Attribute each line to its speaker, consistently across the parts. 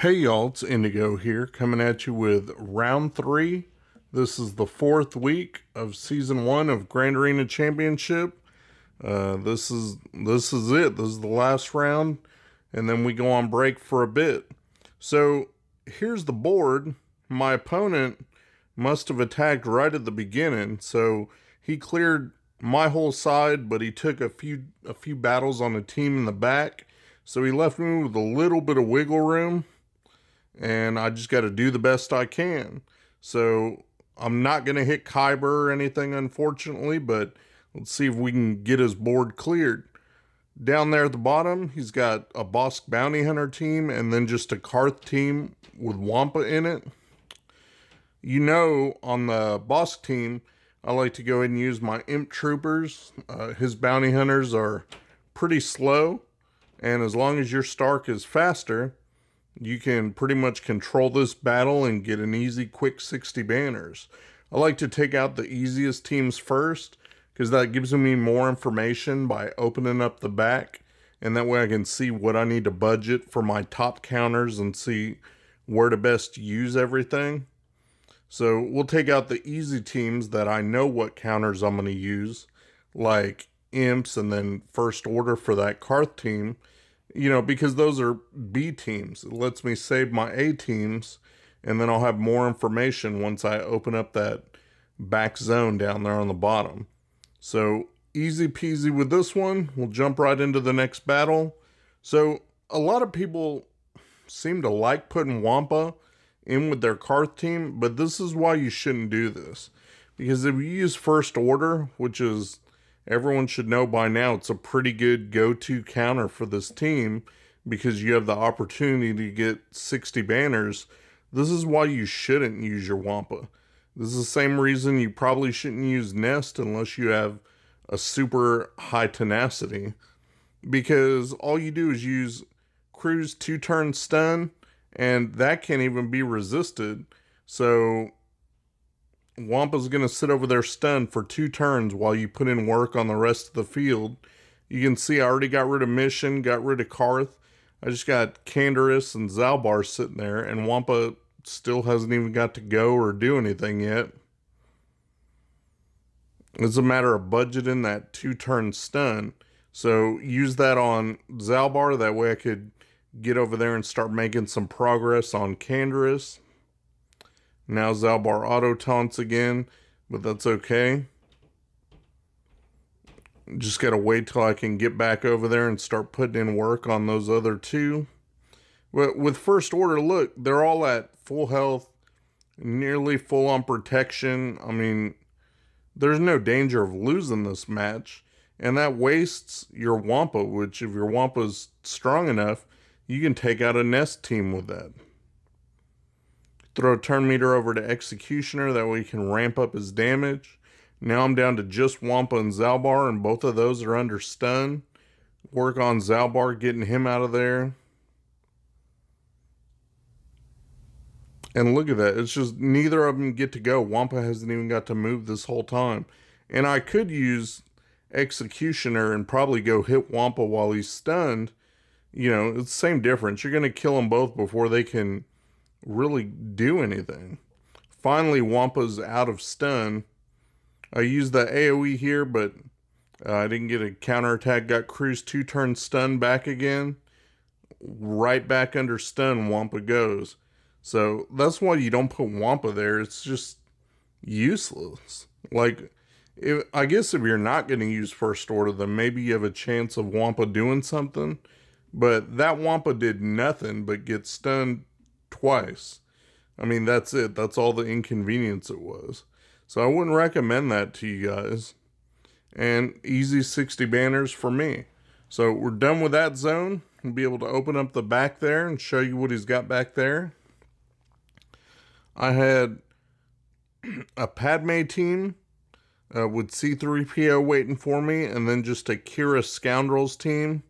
Speaker 1: Hey y'all, it's Indigo here, coming at you with round 3. This is the 4th week of season 1 of Grand Arena Championship. This is it. This is the last round, and then we go on break for a bit. So here's the board. My opponent must have attacked right at the beginning, so he cleared my whole side, but he took a few battles on a team in the back, so he left me with a little bit of wiggle room. And I just got to do the best I can. So I'm not going to hit Kyber or anything, unfortunately, but let's see if we can get his board cleared. Down there at the bottom, he's got a Bosk Bounty Hunter team and then just a Karth team with Wampa in it. You know, on the Bosk team, I like to go ahead and use my Imp Troopers. His Bounty Hunters are pretty slow, and as long as your Stark is faster, you can pretty much control this battle and get an easy, quick 60 banners. I like to take out the easiest teams first, because that gives me more information by opening up the back, and that way I can see what I need to budget for my top counters and see where to best use everything. So we'll take out the easy teams that I know what counters I'm going to use, like Imps and then First Order for that Karth team. You know, because those are B teams. It lets me save my A teams, and then I'll have more information once I open up that back zone down there on the bottom. So, easy peasy with this one. We'll jump right into the next battle. So, a lot of people seem to like putting Wampa in with their Karth team, but this is why you shouldn't do this. Because if you use First Order, which is, everyone should know by now, it's a pretty good go-to counter for this team because you have the opportunity to get 60 banners. This is why you shouldn't use your Wampa. This is the same reason you probably shouldn't use Nest unless you have a super high tenacity, because all you do is use Cruise 2-turn stun, and that can't even be resisted. So Wampa's going to sit over there stunned for 2 turns while you put in work on the rest of the field. You can see I already got rid of Mission, got rid of Karth. I just got Canderous and Zalbar sitting there, and Wampa still hasn't even got to go or do anything yet. It's a matter of budgeting that 2-turn stun. So use that on Zalbar, that way I could get over there and start making some progress on Canderous. Now Zalbar auto taunts again, but that's okay. Just gotta wait till I can get back over there and start putting in work on those other two. But with First Order, look, they're all at full health, nearly full on protection. I mean, there's no danger of losing this match, and that wastes your Wampa, which if your Wampa's strong enough, you can take out a Nest team with that. Throw a turn meter over to Executioner, that way you can ramp up his damage. Now I'm down to just Wampa and Zalbar, and both of those are under stun. Work on Zalbar, getting him out of there. And look at that, it's just neither of them get to go. Wampa hasn't even got to move this whole time. And I could use Executioner and probably go hit Wampa while he's stunned. You know, it's the same difference. You're going to kill them both before they can really do anything. Finally, Wampa's out of stun. I used the AoE here, but I didn't get a counterattack. Got Cruise 2-turn stun back again. Right back under stun, Wampa goes. So that's why you don't put Wampa there. It's just useless. Like, I guess if you're not going to use First Order, then maybe you have a chance of Wampa doing something. But that Wampa did nothing but get stunned twice. I mean, that's it. That's all the inconvenience it was. So I wouldn't recommend that to you guys. And easy 60 banners for me. So we're done with that zone. We'll be able to open up the back there and show you what he's got back there. I had a Padme team with C-3PO waiting for me, and then just a Kira Scoundrels team.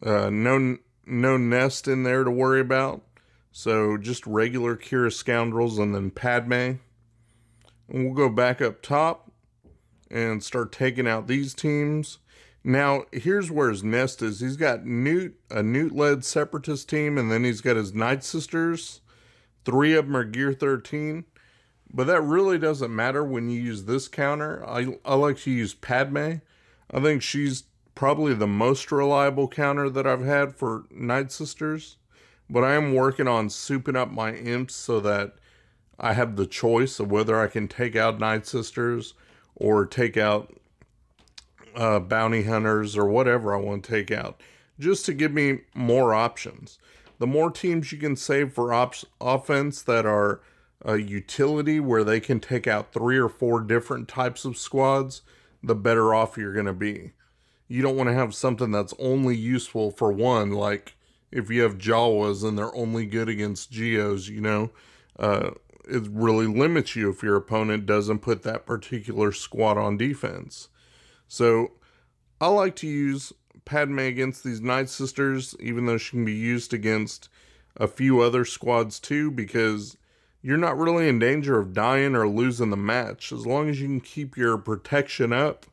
Speaker 1: No Nest in there to worry about. So just regular Kira Scoundrels and then Padme. And we'll go back up top and start taking out these teams. Now, here's where his nest is. He's got a Newt-led separatist team, and then he's got his Night Sisters. 3 of them are Gear 13. But that really doesn't matter when you use this counter. I like to use Padme. I think she's probably the most reliable counter that I've had for Night Sisters. But I am working on souping up my imps so that I have the choice of whether I can take out Night Sisters or take out bounty hunters or whatever I want to take out, just to give me more options. The more teams you can save for offense that are a utility where they can take out 3 or 4 different types of squads, the better off you're going to be. You don't want to have something that's only useful for one, like if you have Jawas and they're only good against Geos, you know, it really limits you if your opponent doesn't put that particular squad on defense. So I like to use Padme against these Night Sisters, even though she can be used against a few other squads too, because you're not really in danger of dying or losing the match. As long as you can keep your protection up,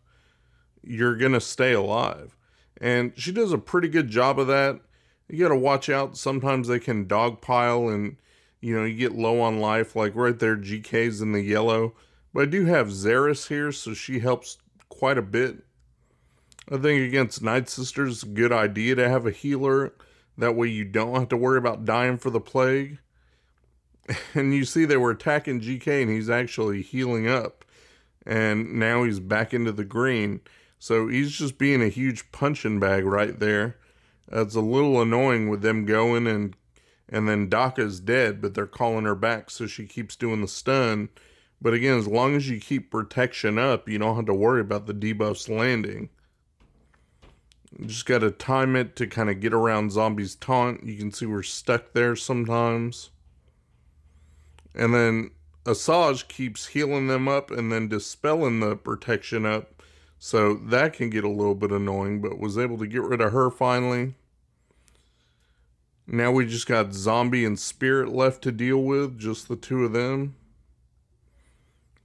Speaker 1: you're going to stay alive. And she does a pretty good job of that. You got to watch out. Sometimes they can dogpile and, you know, you get low on life. Like right there, GK's in the yellow. But I do have Xeris here, so she helps quite a bit. I think against Night Sisters, it's a good idea to have a healer. That way you don't have to worry about dying for the plague. And you see they were attacking GK and he's actually healing up. And now he's back into the green. So he's just being a huge punching bag right there. It's a little annoying with them going and then Daka's dead, but they're calling her back so she keeps doing the stun. But again, as long as you keep protection up, you don't have to worry about the debuffs landing. You just got to time it to kind of get around zombies' taunt. You can see we're stuck there sometimes. And then Asajj keeps healing them up and then dispelling the protection up. So that can get a little bit annoying, but was able to get rid of her finally. Now we just got Zombie and Spirit left to deal with, just the 2 of them.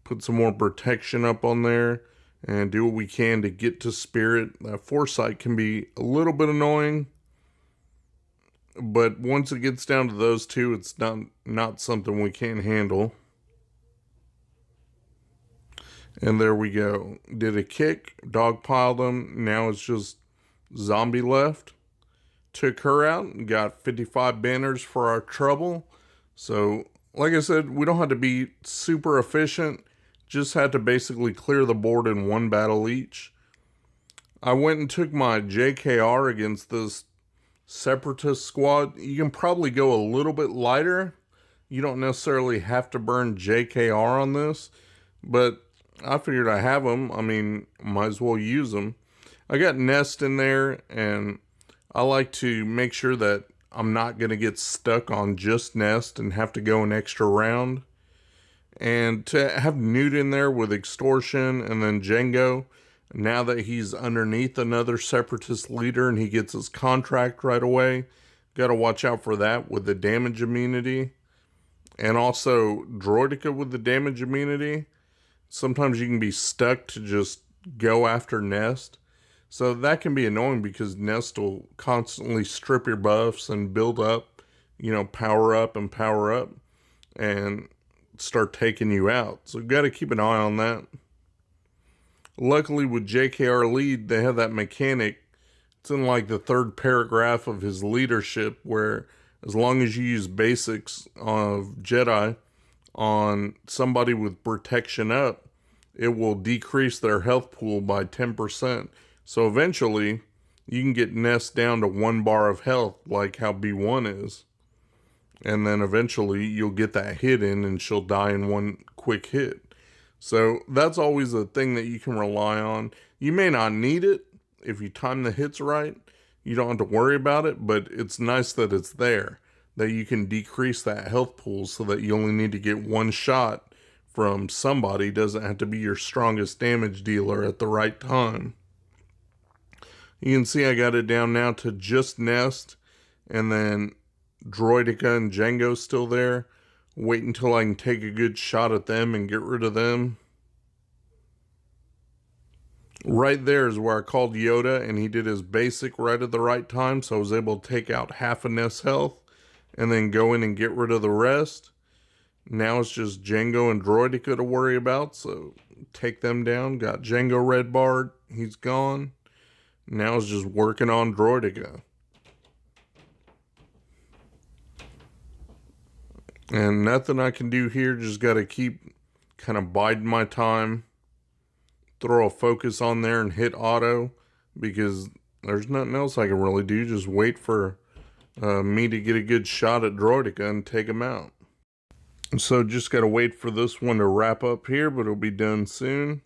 Speaker 1: Put some more protection up on there and do what we can to get to Spirit. That Foresight can be a little bit annoying, but once it gets down to those 2, it's not something we can't handle. And there we go. Did a kick, dogpiled them. Now it's just Zombie left. Took her out and got 55 banners for our trouble. So, like I said, we don't have to be super efficient. Just had to basically clear the board in 1 battle each. I went and took my JKR against this Separatist squad. You can probably go a little bit lighter. You don't necessarily have to burn JKR on this. But I figured I have them. I mean, might as well use them. I got Nest in there, and I like to make sure that I'm not going to get stuck on just Nest and have to go an extra round. And to have Newt in there with Extortion and then Django, now that he's underneath another Separatist leader and he gets his contract right away, got to watch out for that with the damage immunity. And also Droideka with the damage immunity. Sometimes you can be stuck to just go after Nest. So that can be annoying because Nest will constantly strip your buffs and build up, you know, power up and start taking you out. So you've got to keep an eye on that. Luckily with JKR lead, they have that mechanic. It's in like the 3rd paragraph of his leadership where as long as you use basics of Jedi on somebody with protection up, it will decrease their health pool by 10%. So eventually, you can get Nest down to 1 bar of health, like how B1 is. And then eventually, you'll get that hit in, and she'll die in 1 quick hit. So that's always a thing that you can rely on. You may not need it if you time the hits right. You don't have to worry about it, but it's nice that it's there. That you can decrease that health pool so that you only need to get 1 shot from somebody. It doesn't have to be your strongest damage dealer at the right time. You can see I got it down now to just Nest, and then Droideka and Django still there. Wait until I can take a good shot at them and get rid of them. Right there is where I called Yoda, and he did his basic right at the right time, so I was able to take out half a Nest health, and then go in and get rid of the rest. Now it's just Django and Droidica to worry about, so take them down. Got Django red barred, he's gone. Now it's just working on Droidica. And nothing I can do here, just got to keep kind of biding my time. Throw a focus on there and hit auto, because there's nothing else I can really do. Just wait for me to get a good shot at Droidica and take him out. So just got to wait for this one to wrap up here, but it'll be done soon.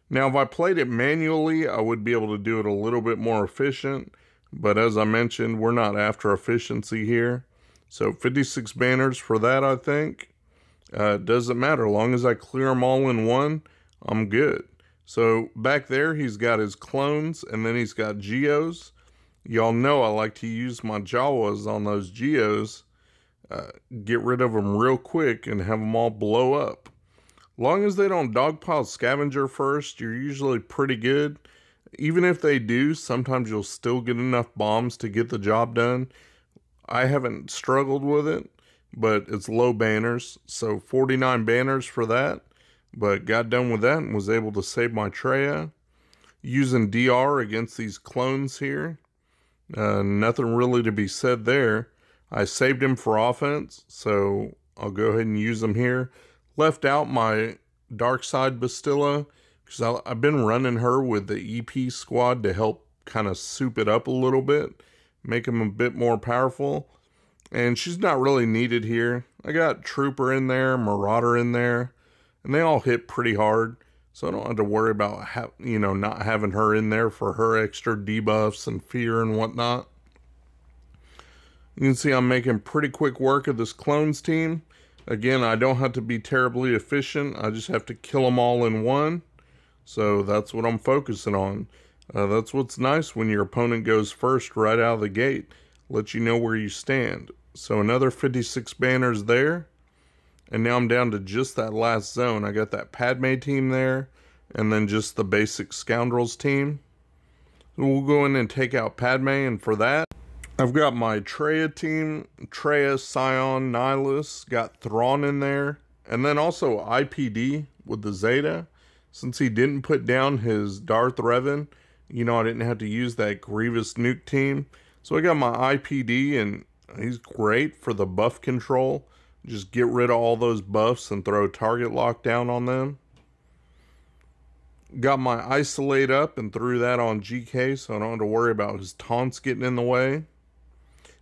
Speaker 1: Now, if I played it manually, I would be able to do it a little bit more efficient. But as I mentioned, we're not after efficiency here. So 56 banners for that, I think. It doesn't matter. As long as I clear them all in one, I'm good. So back there, he's got his clones, and then he's got Geos. Y'all know I like to use my Jawas on those Geos. Get rid of them real quick and have them all blow up. Long as they don't dogpile scavenger first, you're usually pretty good. Even if they do, sometimes you'll still get enough bombs to get the job done. I haven't struggled with it, but it's low banners. So 49 banners for that. But got done with that and was able to save my Traya. Using DR against these clones here. Nothing really to be said there. I saved him for offense, so I'll go ahead and use him here. Left out my Dark Side Bastilla, because I've been running her with the EP squad to help kind of soup it up a little bit. Make him a bit more powerful. And she's not really needed here. I got Trooper in there, Marauder in there, and they all hit pretty hard. So I don't have to worry about, not having her in there for her extra debuffs and fear and whatnot. You can see I'm making pretty quick work of this clones team. Again, I don't have to be terribly efficient. I just have to kill them all in one. So that's what I'm focusing on. That's what's nice when your opponent goes first right out of the gate. Let you know where you stand. So another 56 banners there. And now I'm down to just that last zone. I got that Padme team there. And then just the basic Scoundrels team. We'll go in and take out Padme. And for that, I've got my Traya team. Traya, Scion, Nihilus. Got Thrawn in there. And then also IPD with the Zeta. Since he didn't put down his Darth Revan, I didn't have to use that Grievous nuke team. So I got my IPD, and he's great for the buff control. Just get rid of all those buffs and throw target lock down on them. Got my Isolate up and threw that on GK, so I don't have to worry about his taunts getting in the way.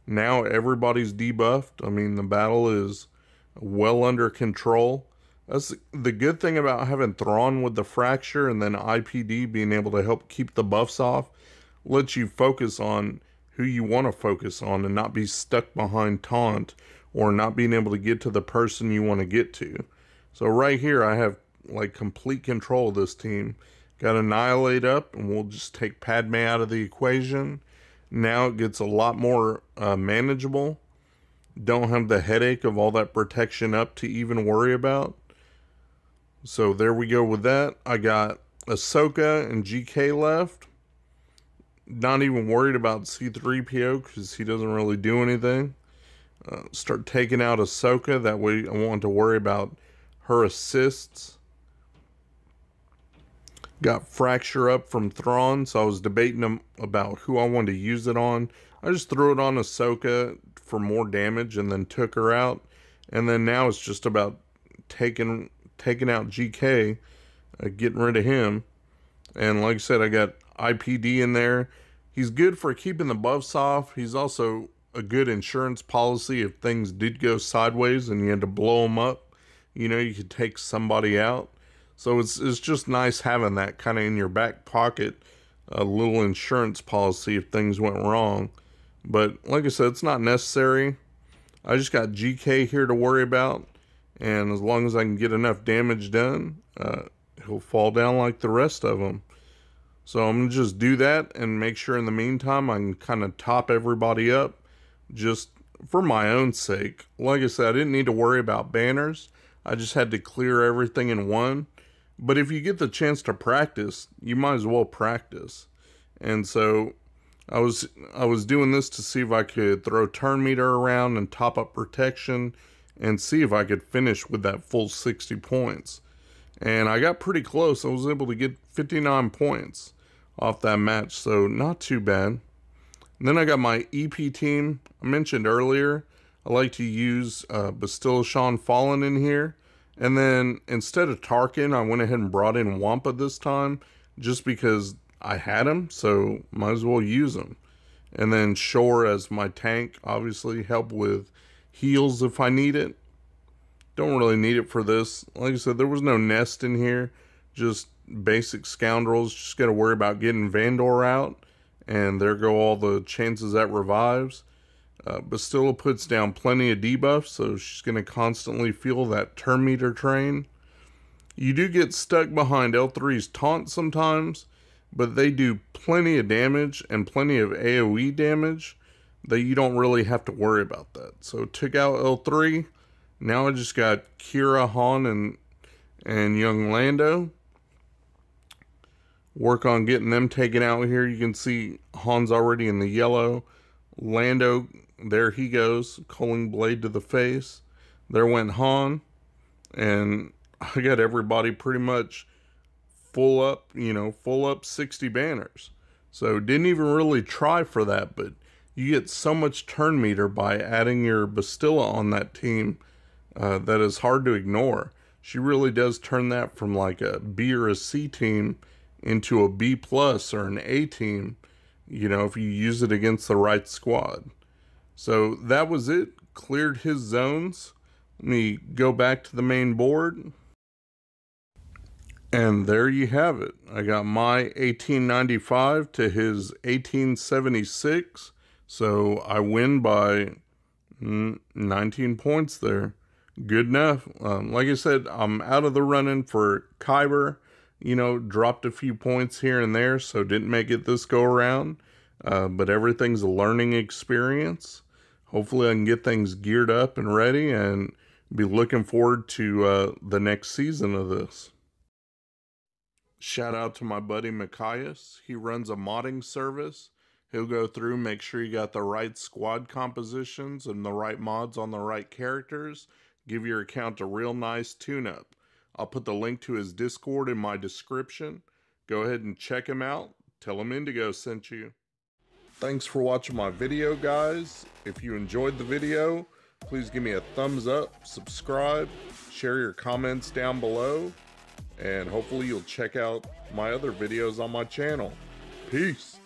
Speaker 1: Now everybody's debuffed. I mean, the battle is well under control. That's the good thing about having Thrawn with the Fracture and then IPD being able to help keep the buffs off. Lets you focus on who you want to focus on and not be stuck behind taunt or not being able to get to the person you want to get to. So right here I have like complete control of this team. Got Annihilate up, and we'll just take Padme out of the equation. Now it gets a lot more manageable. Don't have the headache of all that protection up to even worry about. So there we go with that. I got Ahsoka and GK left. Not even worried about C-3PO because he doesn't really do anything. Start taking out Ahsoka. That way I won't have to worry about her assists. Got Fracture up from Thrawn, so I was debating about who I wanted to use it on. I just threw it on Ahsoka for more damage and then took her out. And then now it's just about taking out GK, getting rid of him. And like I said, I got IPD in there. He's good for keeping the buffs off. He's also a good insurance policy if things did go sideways and you had to blow them up. You could take somebody out. So it's just nice having that kind of in your back pocket, a little insurance policy if things went wrong. But like I said, it's not necessary. I just got GK here to worry about. And as long as I can get enough damage done, he'll fall down like the rest of them. So I'm going to just do that and make sure in the meantime I can kind of top everybody up just for my own sake. Like I said, I didn't need to worry about banners. I just had to clear everything in one. But if you get the chance to practice, you might as well practice. And so I was doing this to see if I could throw turn meter around and top up protection and see if I could finish with that full 60 points. And I got pretty close. I was able to get 59 points off that match, so not too bad. And then I got my EP team. I mentioned earlier, I like to use Bastilla Sean Fallen in here. And then instead of Tarkin, I went ahead and brought in Wampa this time, just because I had him, so might as well use him. And then Shore as my tank, obviously help with heals if I need it. Don't really need it for this. Like I said, there was no nest in here, just basic scoundrels. Just got to worry about getting Vandor out, and there go all the chances at revives. Bastilla puts down plenty of debuffs, so she's going to constantly feel that turn meter train. You do get stuck behind L3's taunt sometimes, but they do plenty of damage and plenty of AoE damage that you don't really have to worry about that. So took out L3. Now I just got Kira, Han, and young Lando. Work on getting them taken out here. You can see Han's already in the yellow. Lando, there he goes, culling blade to the face. There went Han, and I got everybody pretty much full up, full up 60 banners. So didn't even really try for that, but you get so much turn meter by adding your Bastilla on that team that is hard to ignore. She really does turn that from like a B or a C team into a B plus or an A team, if you use it against the right squad. So that was it. Cleared his zones. Let me go back to the main board. And there you have it. I got my 1895 to his 1876. So I win by 19 points there. Good enough. Like I said, I'm out of the running for Kyber. Dropped a few points here and there, so didn't make it this go around. But everything's a learning experience. Hopefully I can get things geared up and ready and be looking forward to the next season of this. Shout out to my buddy Mikayas. He runs a modding service. He'll go through, make sure you got the right squad compositions and the right mods on the right characters. Give your account a real nice tune-up. I'll put the link to his Discord in my description. Go ahead and check him out. Tell him Indigo sent you. Thanks for watching my video, guys. If you enjoyed the video, please give me a thumbs up, subscribe, share your comments down below, and hopefully you'll check out my other videos on my channel. Peace.